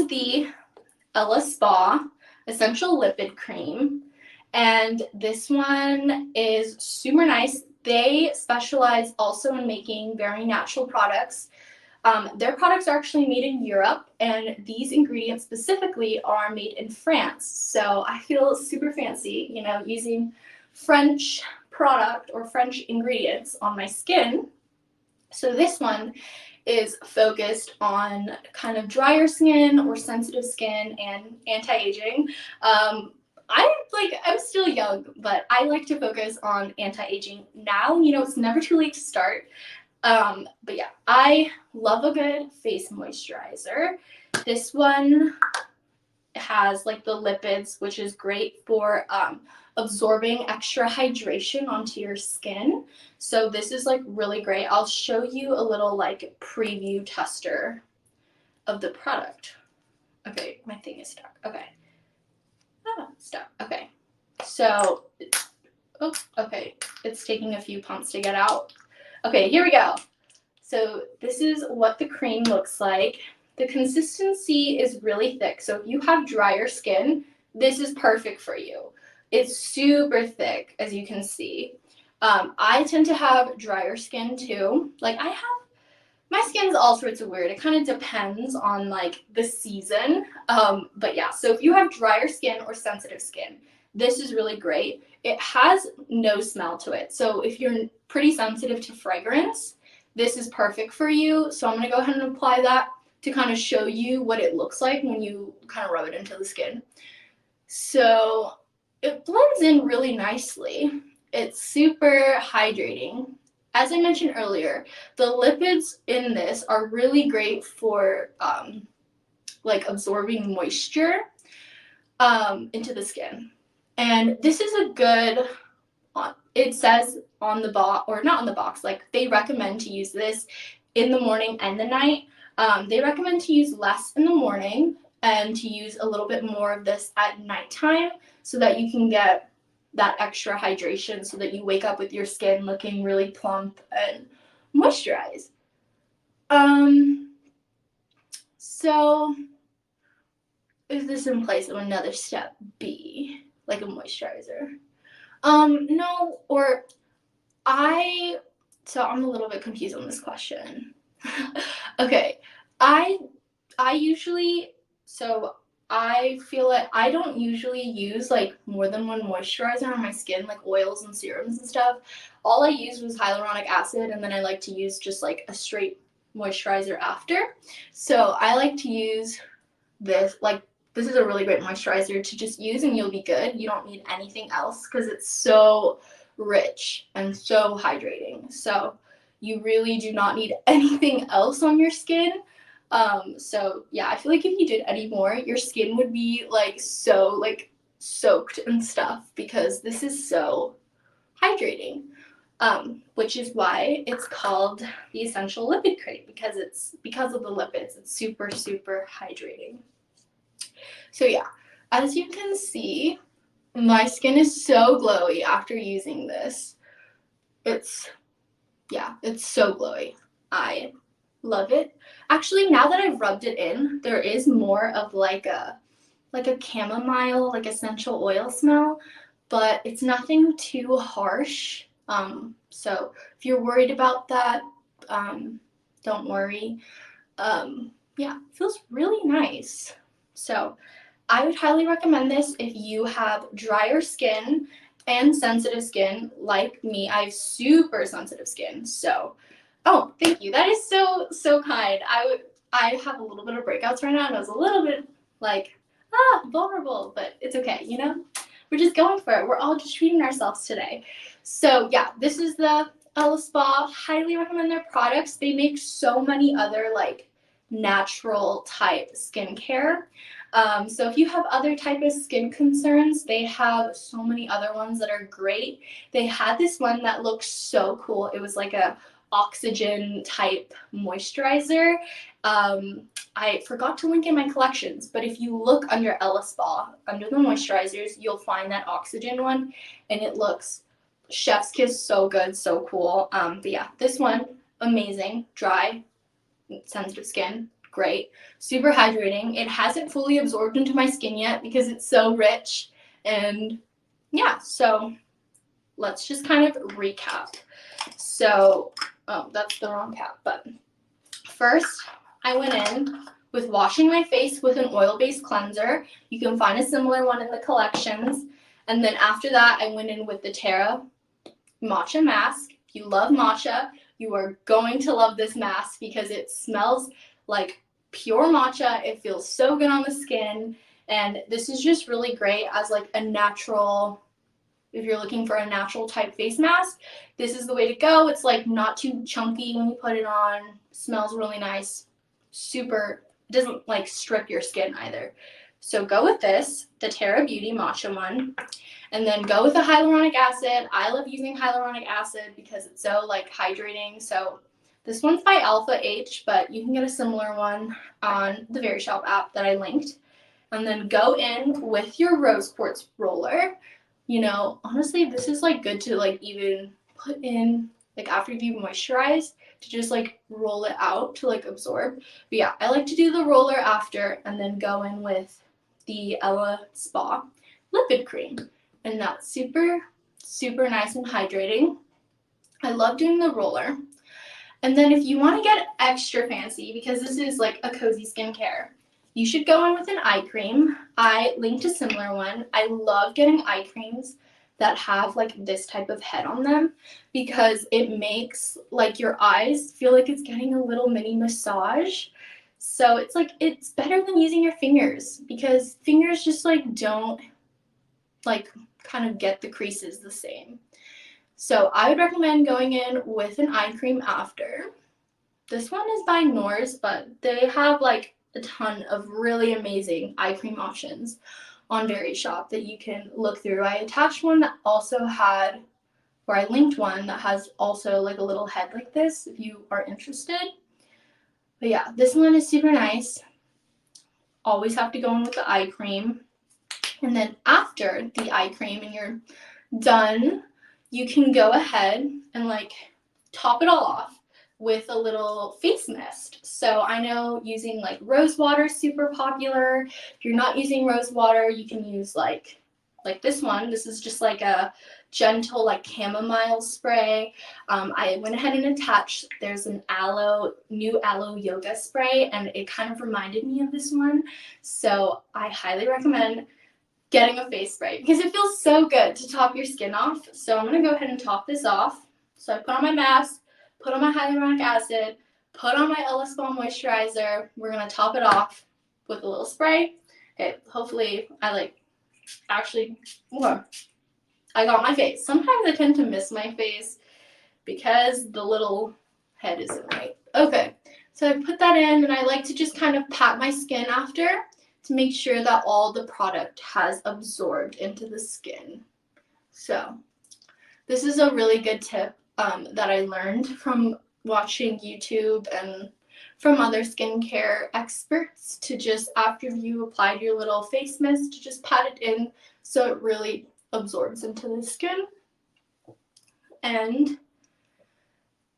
is the ElaSpa Essential Lipid Cream. And this one is super nice. They specialize also in making very natural products. Their products are actually made in Europe, and these ingredients specifically are made in France. So I feel super fancy, you know, using French product or French ingredients on my skin. So this one is focused on kind of drier skin or sensitive skin and anti-aging. I'm still young, but I like to focus on anti-aging now. You know, it's never too late to start. But yeah, I love a good face moisturizer. This one has like the lipids, which is great for absorbing extra hydration onto your skin. So this is like really great. I'll show you a little like preview tester of the product. Okay, my thing is stuck. Okay. Stuck. Okay. So, oh, okay. It's taking a few pumps to get out. Okay, here we go. So this is what the cream looks like. The consistency is really thick. So if you have drier skin, this is perfect for you. It's super thick, as you can see. I tend to have drier skin too. Like my skin's all sorts of weird. It kind of depends on like the season. But yeah, so if you have drier skin or sensitive skin, this is really great. It has no smell to it. So if you're pretty sensitive to fragrance, this is perfect for you. So I'm going to go ahead and apply that to kind of show you what it looks like when you kind of rub it into the skin. So it blends in really nicely. It's super hydrating. As I mentioned earlier, the lipids in this are really great for like absorbing moisture into the skin. And this is a good, it says on the box, or not on the box, like they recommend to use this in the morning and the night. They recommend to use less in the morning and to use a little bit more of this at nighttime so that you can get that extra hydration so that you wake up with your skin looking really plump and moisturized. So is this in place of another step B, like a moisturizer? No, or so I'm a little bit confused on this question. Okay, I usually, so I feel like I don't usually use like more than one moisturizer on my skin, like oils and serums and stuff. All I used was hyaluronic acid, and then I like to use just like a straight moisturizer after. So I like to use this, like this is a really great moisturizer to just use and you'll be good. You don't need anything else because it's so rich and so hydrating. So you really do not need anything else on your skin. So yeah, I feel like if you did any more, your skin would be like so like soaked and stuff because this is so hydrating. Which is why it's called the Essential Lipid Cream because of the lipids. It's super, super hydrating. So yeah, as you can see, my skin is so glowy after using this. It's so glowy. I love it. Actually, now that I've rubbed it in, there is more of like a chamomile, like essential oil smell, but it's nothing too harsh. So if you're worried about that, don't worry. Yeah, it feels really nice. So I would highly recommend this if you have drier skin and sensitive skin like me. I have super sensitive skin. So, oh, thank you. That is so kind. I have a little bit of breakouts right now and I was a little bit like, vulnerable, but it's okay, you know? We're just going for it. We're all just treating ourselves today. So, yeah, this is the ElaSpa. Highly recommend their products. They make so many other like natural type skincare. So if you have other type of skin concerns, they have so many other ones that are great. They had this one that looked so cool. It was like a oxygen type moisturizer. I forgot to link in my collections, but if you look under ElaSpa, under the moisturizers, you'll find that oxygen one, and it looks chef's kiss, so good, so cool. But yeah, this one, amazing, dry, sensitive skin, great. Super hydrating. It hasn't fully absorbed into my skin yet because it's so rich. And yeah, so let's just kind of recap. So, oh, that's the wrong cap, but first I went in with washing my face with an oil-based cleanser. You can find a similar one in the collections. And then after that, I went in with the Terra Matcha mask. If you love matcha, you are going to love this mask because it smells like pure matcha. It feels so good on the skin. And this is just really great as like a natural, if you're looking for a natural type face mask, this is the way to go. It's like not too chunky when you put it on. Smells really nice. Super, doesn't like strip your skin either. So go with this, the Terra Beauty Matcha one. And then go with the hyaluronic acid. I love using hyaluronic acid because it's so like hydrating. So this one's by Alpha H, but you can get a similar one on the Very Shop app that I linked. And then go in with your rose quartz roller. You know, honestly, this is like good to like even put in like after you've moisturized to just like roll it out to like absorb. But yeah, I like to do the roller after and then go in with the ElaSpa lipid cream. And that's super, super nice and hydrating. I love doing the roller. And then if you want to get extra fancy, because this is like a cozy skincare, you should go in with an eye cream. I linked a similar one. I love getting eye creams that have like this type of head on them because it makes like your eyes feel like it's getting a little mini massage. So it's like, it's better than using your fingers because fingers just like don't like kind of get the creases the same. So I would recommend going in with an eye cream after. This one is by Nors, but they have like a ton of really amazing eye cream options on Very Shop that you can look through. I attached one that also had, or I linked one that has also like a little head like this if you are interested. But yeah, this one is super nice. Always have to go in with the eye cream. And then after the eye cream and you're done, you can go ahead and like top it all off with a little face mist. So I know using like rose water is super popular. If you're not using rose water, you can use like this one. This is just like a gentle like chamomile spray. I went ahead and attached, there's an new aloe yoga spray, and it kind of reminded me of this one. So I highly recommend getting a face spray because it feels so good to top your skin off. So I'm going to go ahead and top this off. So I put on my mask, put on my hyaluronic acid, put on my ElaSpa moisturizer. We're going to top it off with a little spray. Okay, hopefully I got my face. Sometimes I tend to miss my face because the little head isn't right. Okay, so I put that in and I like to just kind of pat my skin after to make sure that all the product has absorbed into the skin. So this is a really good tip that I learned from watching YouTube and from other skincare experts, to just after you applied your little face mist, to just pat it in so it really absorbs into the skin. And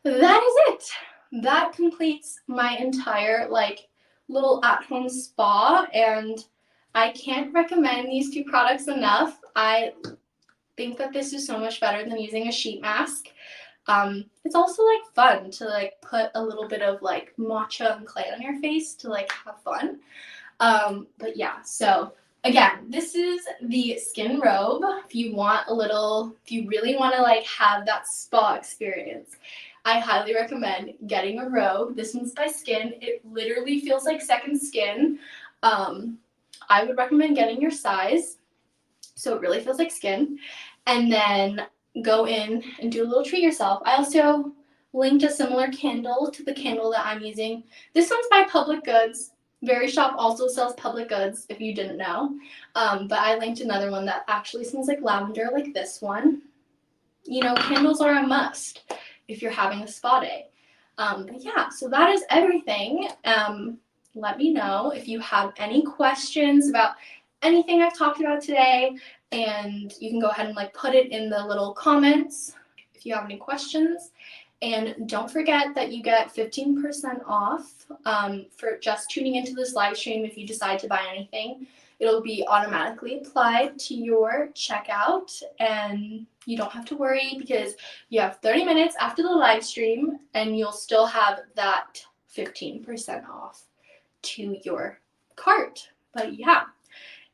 that is it. That completes my entire like little at-home spa, and I can't recommend these two products enough. I think that this is so much better than using a sheet mask. It's also like fun to like put a little bit of like matcha and clay on your face to like have fun. But yeah, so again, this is the skin robe. If you really want to like have that spa experience, I highly recommend getting a robe. This one's by Skin. It literally feels like second skin. I would recommend getting your size, so it really feels like skin. And then go in and do a little treat yourself. I also linked a similar candle to the candle that I'm using. This one's by Public Goods. Very Shop also sells Public Goods, if you didn't know. But I linked another one that actually smells like lavender, like this one. You know, candles are a must if you're having a spa day. But yeah, so that is everything. Let me know if you have any questions about anything I've talked about today, and you can go ahead and like put it in the little comments if you have any questions. And don't forget that you get 15% off for just tuning into this live stream. If you decide to buy anything, it'll be automatically applied to your checkout, and you don't have to worry because you have 30 minutes after the live stream and you'll still have that 15% off to your cart. But yeah,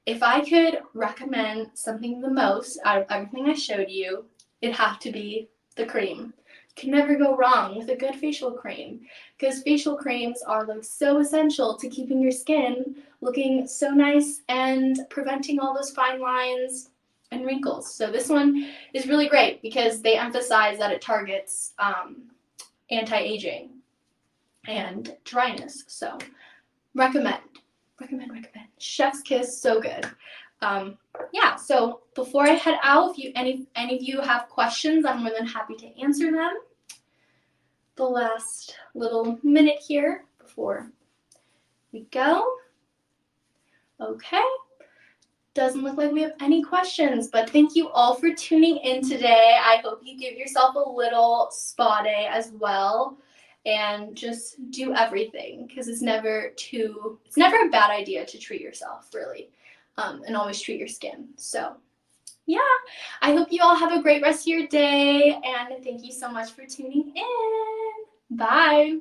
if I could recommend something the most out of everything I showed you, it'd have to be the cream. You can never go wrong with a good facial cream, because facial creams are like so essential to keeping your skin looking so nice and preventing all those fine lines and wrinkles. So this one is really great because they emphasize that it targets anti-aging and dryness. So recommend. Chef's kiss, so good. Yeah, so before I head out, if any of you have questions, I'm more than happy to answer them. The last little minute here before we go. Okay. Doesn't look like we have any questions, but thank you all for tuning in today. I hope you give yourself a little spa day as well, and just do everything, because it's never a bad idea to treat yourself, really, and always treat your skin. So yeah, I hope you all have a great rest of your day, and thank you so much for tuning in. Bye.